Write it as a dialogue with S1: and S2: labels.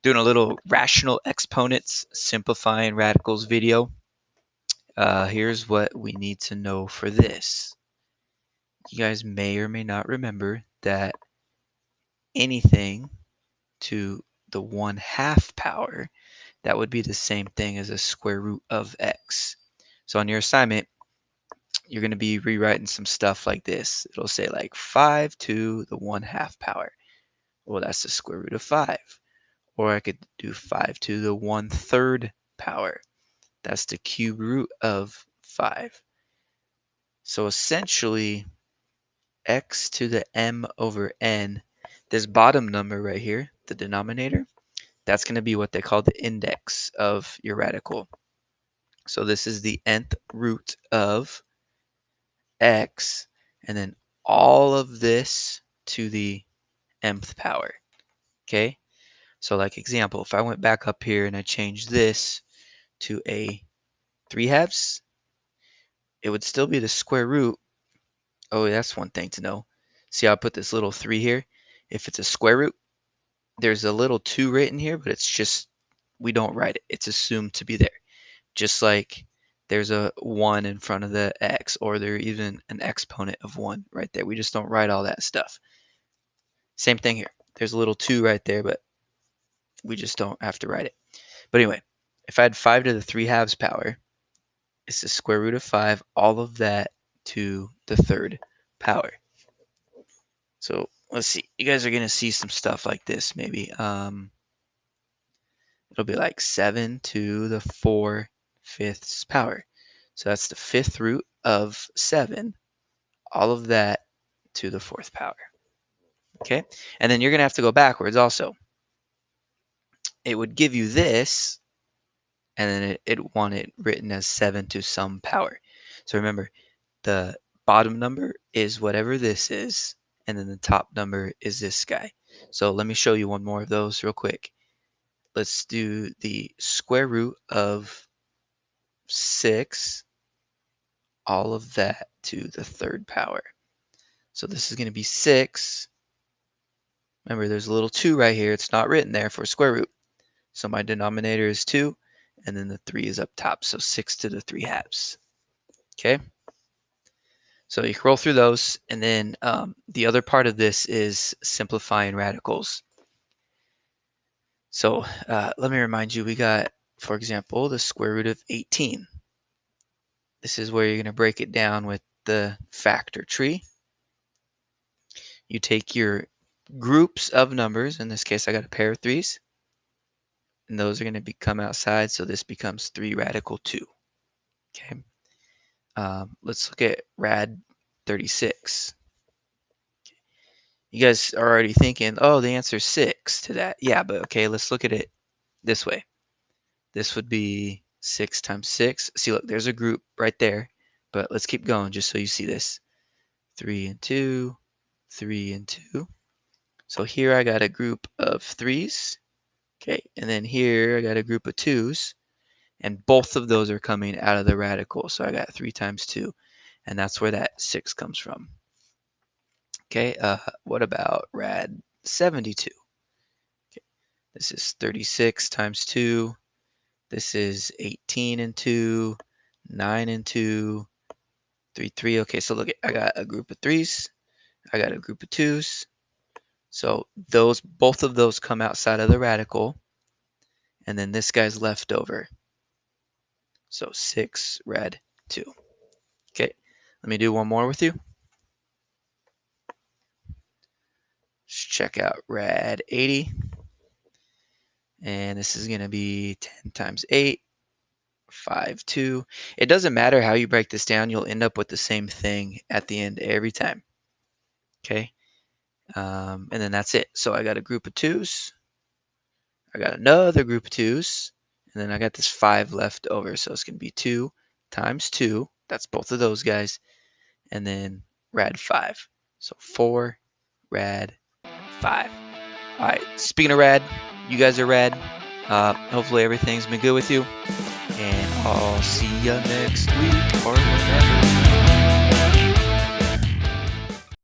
S1: Doing a little rational exponents simplifying radicals video. Here's what we need to know for this. You guys may or may not remember that anything to the 1/2 power, that would be the same thing as a square root of x. So on your assignment, you're going to be rewriting some stuff like this. It'll say like 5 to the 1/2 power. Well, that's the square root of 5. Or I could do 5 to the 1/3 power. That's the cube root of 5. So essentially, x to the m over n, this bottom number right here, the denominator, that's going to be what they call the index of your radical. So this is the nth root of x, and then all of this to the mth power. Okay? So like example, if I went back up here and I changed this to a 3/2, it would still be the square root. Oh, that's one thing to know. See how I put this little 3 here? If it's a square root, there's a little 2 written here, but it's just, we don't write it. It's assumed to be there. Just like there's a 1 in front of the x, or there's even an exponent of 1 right there. We just don't write all that stuff. Same thing here. There's a little 2 right there, but we just don't have to write it. But anyway, if I had 5 to the 3/2 power, it's the square root of 5, all of that to the 3rd power. So let's see. You guys are going to see some stuff like this maybe. It'll be like 7 to the 4/5 power. So that's the 5th root of 7, all of that to the 4th power. Okay? And then you're going to have to go backwards also. It would give you this, and then it want it written as 7 to some power. So remember, the bottom number is whatever this is, and then the top number is this guy. So let me show you one more of those real quick. Let's do the square root of 6, all of that to the 3rd power. So this is going to be 6. Remember, there's a little 2 right here. It's not written there for square root. So my denominator is 2, and then the 3 is up top. So 6 to the 3/2. Okay? So you can roll through those, and then the other part of this is simplifying radicals. So let me remind you, we got, for example, the square root of 18. This is where you're going to break it down with the factor tree. You take your groups of numbers. In this case, I got a pair of 3's. And those are going to come outside, so this becomes 3 radical 2. Okay. Let's look at rad 36. You guys are already thinking, oh, the answer is 6 to that. Yeah, but okay, let's look at it this way. This would be 6 times 6. See, look, there's a group right there. But let's keep going just so you see this. 3 and 2, 3 and 2. So here I got a group of 3's. Okay, and then here I got a group of 2's. And both of those are coming out of the radical. So I got 3 times 2. And that's where that 6 comes from. Okay, what about rad 72? Okay, this is 36 times 2. This is 18 and 2, 9 and 2, 3, 3. Okay, so look, I got a group of 3's. I got a group of 2's. So both of those come outside of the radical. And then this guy's left over. So 6 rad 2. Okay, let me do one more with you. Let's check out rad 80. And this is going to be 10 times 8, 5, 2. It doesn't matter how you break this down. You'll end up with the same thing at the end every time. Okay. And then that's it. So I got a group of 2's. I got another group of 2's. And then I got this 5 left over. So it's going to be 2 times 2. That's both of those guys. And then rad 5. So 4 rad 5. All right. Speaking of rad, you guys are rad. Hopefully everything's been good with you. And I'll see you next week or whenever.